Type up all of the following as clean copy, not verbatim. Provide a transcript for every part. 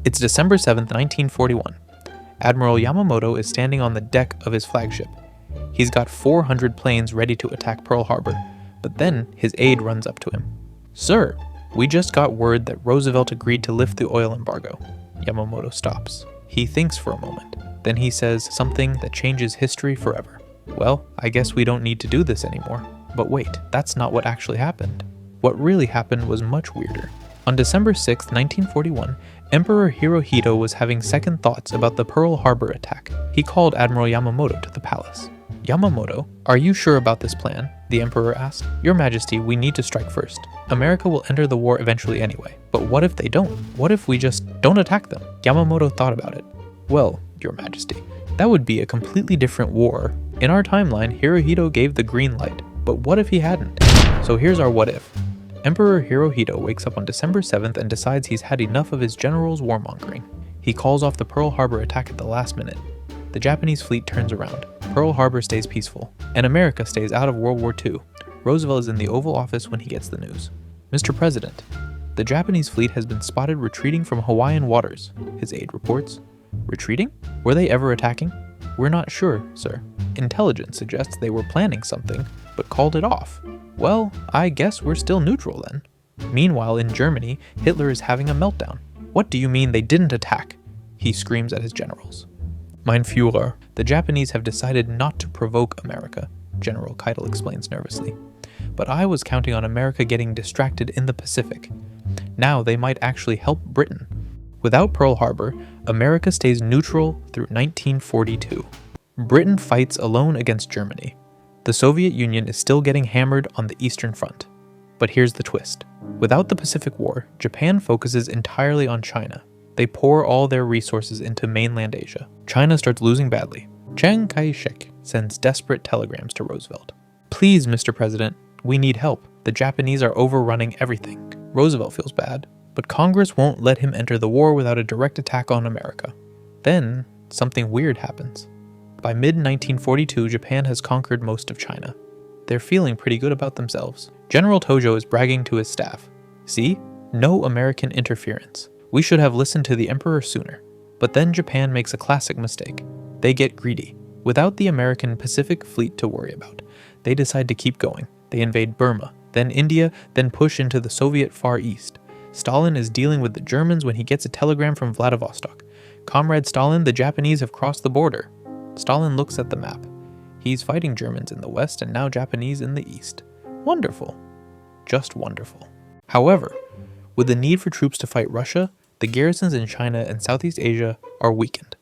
It's December 7th, 1941. Admiral Yamamoto is standing on the deck of his flagship. He's got 400 planes ready to attack Pearl Harbor, but then his aide runs up to him. "Sir, we just got word that Roosevelt agreed to lift the oil embargo." Yamamoto stops. He thinks for a moment. Then he says something that changes history forever. "Well, I guess we don't need to do this anymore." But wait, that's not what actually happened. What really happened was much weirder. On December 6, 1941, Emperor Hirohito was having second thoughts about the Pearl Harbor attack. He called Admiral Yamamoto to the palace. "Yamamoto, are you sure about this plan?" the emperor asked. "Your Majesty, we need to strike first. America will enter the war eventually anyway. But what if they don't? What if we just don't attack them?" Yamamoto thought about it. "Well, Your Majesty, that would be a completely different war. In our timeline, Hirohito gave the green light, but what if he hadn't? So here's our what if. Emperor Hirohito wakes up on December 7th and decides he's had enough of his general's warmongering. He calls off the Pearl Harbor attack at the last minute. The Japanese fleet turns around. Pearl Harbor stays peaceful, and America stays out of World War II. Roosevelt is in the Oval Office when he gets the news. "Mr. President, the Japanese fleet has been spotted retreating from Hawaiian waters," his aide reports. "Retreating? Were they ever attacking?" "We're not sure, sir. Intelligence suggests they were planning something, but called it off." "Well, I guess we're still neutral then." Meanwhile, in Germany, Hitler is having a meltdown. "What do you mean they didn't attack?" he screams at his generals. "Mein Führer, the Japanese have decided not to provoke America," General Keitel explains nervously. "But I was counting on America getting distracted in the Pacific. Now they might actually help Britain." Without Pearl Harbor, America stays neutral through 1942. Britain fights alone against Germany. The Soviet Union is still getting hammered on the Eastern Front. But here's the twist. Without the Pacific War, Japan focuses entirely on China. They pour all their resources into mainland Asia. China starts losing badly. Chiang Kai-shek sends desperate telegrams to Roosevelt. "Please, Mr. President, we need help. The Japanese are overrunning everything." Roosevelt feels bad, but Congress won't let him enter the war without a direct attack on America. Then, something weird happens. By mid-1942, Japan has conquered most of China. They're feeling pretty good about themselves. General Tojo is bragging to his staff. "See? No American interference. We should have listened to the emperor sooner." But then Japan makes a classic mistake. They get greedy. Without the American Pacific Fleet to worry about, they decide to keep going. They invade Burma, then India, then push into the Soviet Far East. Stalin is dealing with the Germans when he gets a telegram from Vladivostok. "Comrade Stalin, the Japanese have crossed the border." Stalin looks at the map. He's fighting Germans in the west and now Japanese in the east. Wonderful. Just wonderful. However, with the need for troops to fight Russia, the garrisons in China and Southeast Asia are weakened.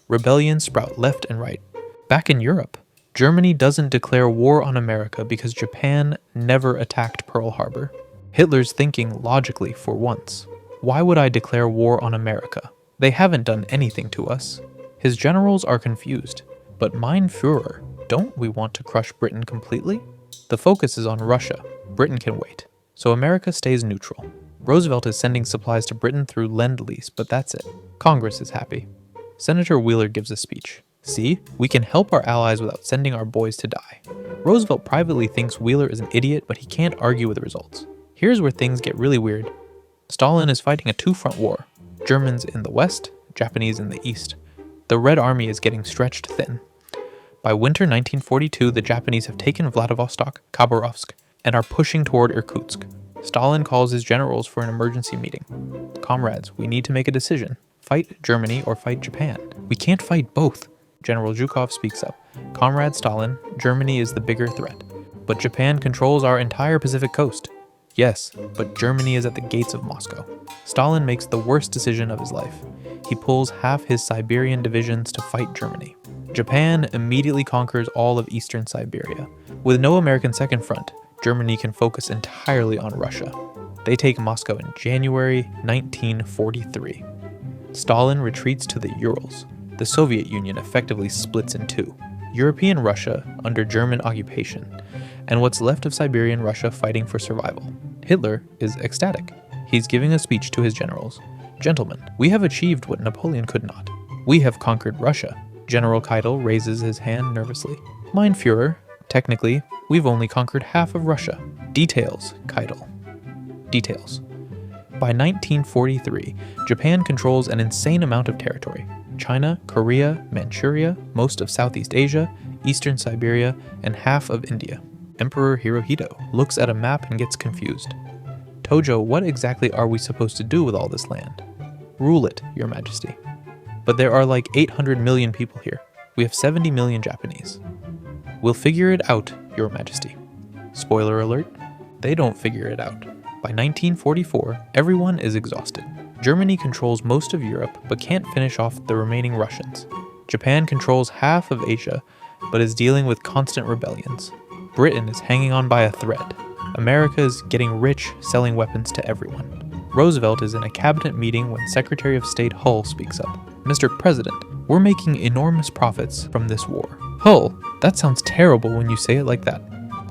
Rebellions sprout left and right. Back in Europe, Germany doesn't declare war on America because Japan never attacked Pearl Harbor. Hitler's thinking logically for once. Why would I declare war on America? They haven't done anything to us. His generals are confused. But mein Führer, don't we want to crush Britain completely? The focus is on Russia. Britain can wait. So America stays neutral. Roosevelt is sending supplies to Britain through Lend-Lease, but that's it. Congress is happy. Senator Wheeler gives a speech. "See, we can help our allies without sending our boys to die." Roosevelt privately thinks Wheeler is an idiot, but he can't argue with the results. Here's where things get really weird. Stalin is fighting a two-front war. Germans in the west, Japanese in the east. The Red Army is getting stretched thin. By winter 1942, the Japanese have taken Vladivostok, Khabarovsk, and are pushing toward Irkutsk. Stalin calls his generals for an emergency meeting. "Comrades, we need to make a decision. Fight Germany or fight Japan. We can't fight both." General Zhukov speaks up. "Comrade Stalin, Germany is the bigger threat. But Japan controls our entire Pacific coast." "Yes, but Germany is at the gates of Moscow." Stalin makes the worst decision of his life. He pulls half his Siberian divisions to fight Germany. Japan immediately conquers all of eastern Siberia. With no American second front, Germany can focus entirely on Russia. They take Moscow in January 1943. Stalin retreats to the Urals. The Soviet Union effectively splits in two. European Russia under German occupation, and what's left of Siberian Russia fighting for survival. Hitler is ecstatic. He's giving a speech to his generals. "Gentlemen, we have achieved what Napoleon could not. We have conquered Russia." General Keitel raises his hand nervously. "Mein Führer, technically, we've only conquered half of Russia." "Details, Keitel. Details." By 1943, Japan controls an insane amount of territory. China, Korea, Manchuria, most of Southeast Asia, eastern Siberia, and half of India. Emperor Hirohito looks at a map and gets confused. Tojo, what exactly are we supposed to do with all this land? Rule it, Your Majesty. But there are like 800 million people here. We have 70 million Japanese. We'll figure it out, Your Majesty. Spoiler alert, they don't figure it out. By 1944, everyone is exhausted. Germany controls most of Europe but can't finish off the remaining Russians. Japan controls half of Asia but is dealing with constant rebellions. Britain is hanging on by a thread. America is getting rich selling weapons to everyone. Roosevelt is in a cabinet meeting when Secretary of State Hull speaks up. Mr. President, we're making enormous profits from this war. Hull, that sounds terrible when you say it like that.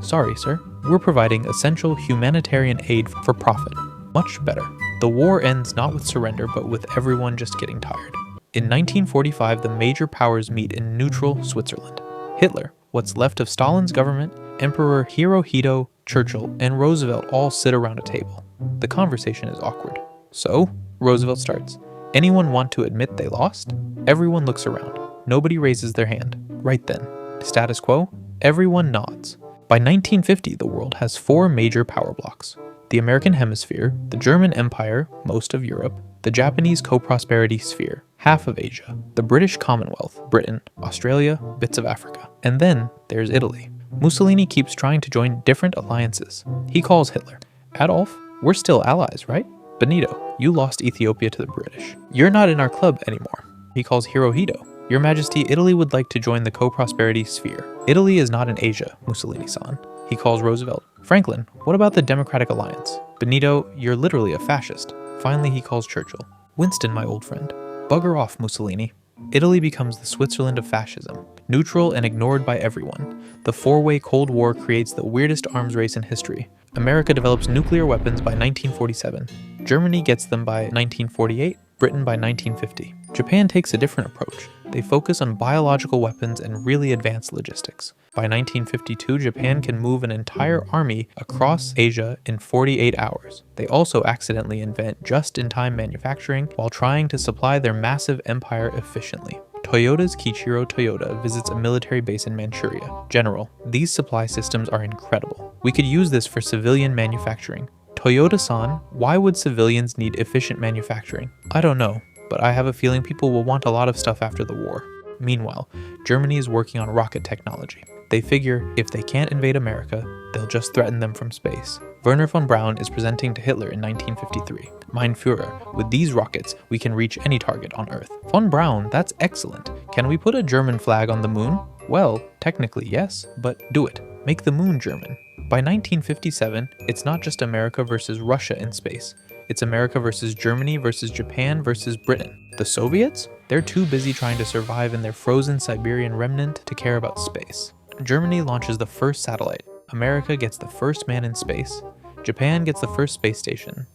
Sorry, sir. We're providing essential humanitarian aid for profit. Much better. The war ends not with surrender, but with everyone just getting tired. In 1945, the major powers meet in neutral Switzerland. Hitler, what's left of Stalin's government, Emperor Hirohito, Churchill, and Roosevelt all sit around a table. The conversation is awkward. So, Roosevelt starts. Anyone want to admit they lost? Everyone looks around. Nobody raises their hand. Right then. Status quo? Everyone nods. By 1950, the world has 4 major power blocks. The American Hemisphere, the German Empire, most of Europe, the Japanese Co-Prosperity Sphere, half of Asia, the British Commonwealth, Britain, Australia, bits of Africa. And then there's Italy. Mussolini keeps trying to join different alliances. He calls Hitler. Adolf, we're still allies, right? Benito, you lost Ethiopia to the British. You're not in our club anymore. He calls Hirohito. Your Majesty, Italy would like to join the Co-Prosperity Sphere. Italy is not in Asia, Mussolini-san. He calls Roosevelt. Franklin, what about the Democratic Alliance? Benito, you're literally a fascist. Finally, he calls Churchill. Winston, my old friend. Bugger off, Mussolini. Italy becomes the Switzerland of fascism. Neutral and ignored by everyone. The 4-way Cold War creates the weirdest arms race in history. America develops nuclear weapons by 1947. Germany gets them by 1948. Britain by 1950. Japan takes a different approach. They focus on biological weapons and really advanced logistics. By 1952, Japan can move an entire army across Asia in 48 hours. They also accidentally invent just-in-time manufacturing while trying to supply their massive empire efficiently. Toyota's Kiichiro Toyota visits a military base in Manchuria. General, these supply systems are incredible. We could use this for civilian manufacturing. Toyota-san, why would civilians need efficient manufacturing? I don't know, but I have a feeling people will want a lot of stuff after the war. Meanwhile, Germany is working on rocket technology. They figure if they can't invade America, they'll just threaten them from space. Werner von Braun is presenting to Hitler in 1953. Mein Führer, with these rockets, we can reach any target on Earth. Von Braun, that's excellent. Can we put a German flag on the moon? Well, technically yes, but do it. Make the moon German. By 1957, it's not just America versus Russia in space. It's America versus Germany versus Japan versus Britain. The Soviets? They're too busy trying to survive in their frozen Siberian remnant to care about space. Germany launches the first satellite. America gets the first man in space. Japan gets the first space station.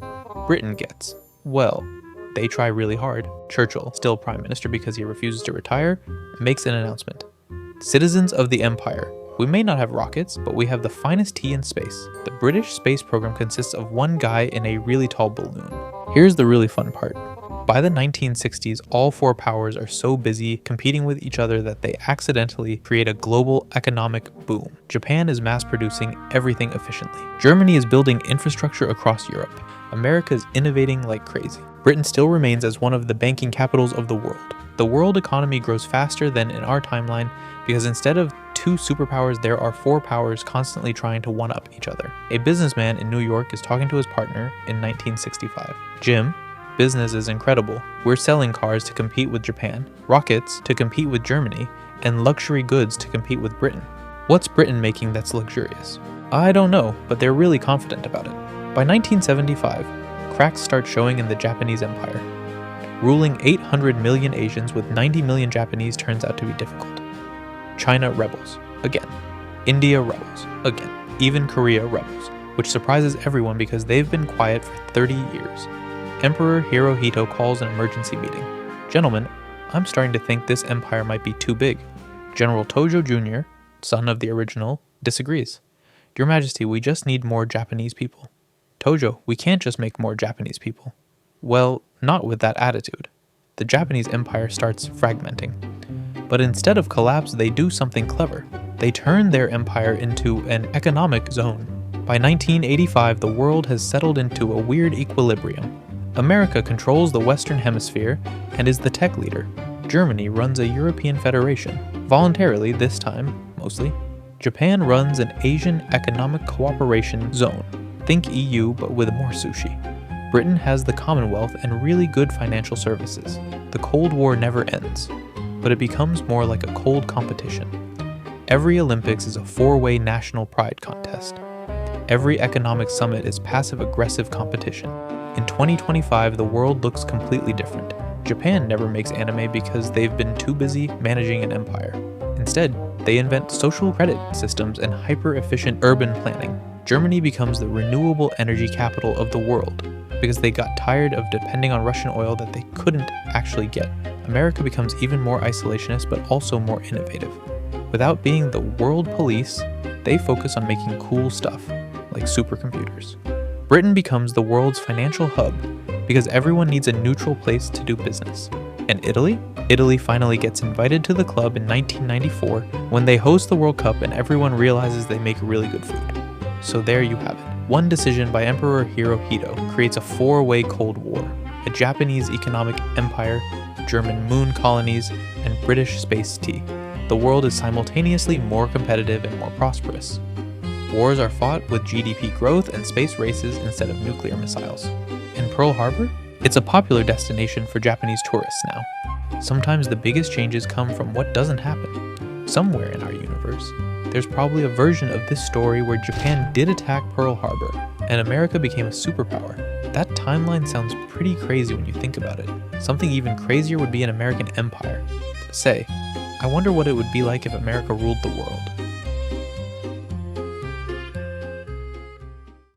Britain gets, well, they try really hard. Churchill, still prime minister because he refuses to retire, makes an announcement. Citizens of the Empire, we may not have rockets, but we have the finest tea in space. The British space program consists of one guy in a really tall balloon. Here's the really fun part. By the 1960s, all 4 powers are so busy competing with each other that they accidentally create a global economic boom. Japan is mass producing everything efficiently. Germany is building infrastructure across Europe. America is innovating like crazy. Britain still remains as one of the banking capitals of the world. The world economy grows faster than in our timeline because instead of 2 superpowers, there are 4 powers constantly trying to one-up each other. A businessman in New York is talking to his partner in 1965. Jim, business is incredible. We're selling cars to compete with Japan, rockets to compete with Germany, and luxury goods to compete with Britain. What's Britain making that's luxurious? I don't know, but they're really confident about it. By 1975, cracks start showing in the Japanese Empire. Ruling 800 million Asians with 90 million Japanese turns out to be difficult. China rebels, again. India rebels, again. Even Korea rebels, which surprises everyone because they've been quiet for 30 years. Emperor Hirohito calls an emergency meeting. Gentlemen, I'm starting to think this empire might be too big. General Tojo Jr., son of the original, disagrees. Your Majesty, we just need more Japanese people. "Tojo, we can't just make more Japanese people." Well, not with that attitude. The Japanese empire starts fragmenting. But instead of collapse, they do something clever. They turn their empire into an economic zone. By 1985, the world has settled into a weird equilibrium. America controls the Western Hemisphere and is the tech leader. Germany runs a European federation. Voluntarily, this time, mostly. Japan runs an Asian Economic Cooperation Zone. Think EU, but with more sushi. Britain has the Commonwealth and really good financial services. The Cold War never ends, but it becomes more like a cold competition. Every Olympics is a four-way national pride contest. Every economic summit is passive-aggressive competition. In 2025, the world looks completely different. Japan never makes anime because they've been too busy managing an empire. Instead, they invent social credit systems and hyper-efficient urban planning. Germany becomes the renewable energy capital of the world because they got tired of depending on Russian oil that they couldn't actually get. America becomes even more isolationist but also more innovative. Without being the world police, they focus on making cool stuff, like supercomputers. Britain becomes the world's financial hub because everyone needs a neutral place to do business. And Italy? Italy finally gets invited to the club in 1994 when they host the World Cup and everyone realizes they make really good food. So there you have it. One decision by Emperor Hirohito creates a four-way Cold War, a Japanese economic empire, German moon colonies, and British space tea. The world is simultaneously more competitive and more prosperous. Wars are fought with GDP growth and space races instead of nuclear missiles. And Pearl Harbor? It's a popular destination for Japanese tourists now. Sometimes the biggest changes come from what doesn't happen. Somewhere in our universe, there's probably a version of this story where Japan did attack Pearl Harbor, and America became a superpower. That timeline sounds pretty crazy when you think about it. Something even crazier would be an American empire. Say, I wonder what it would be like if America ruled the world.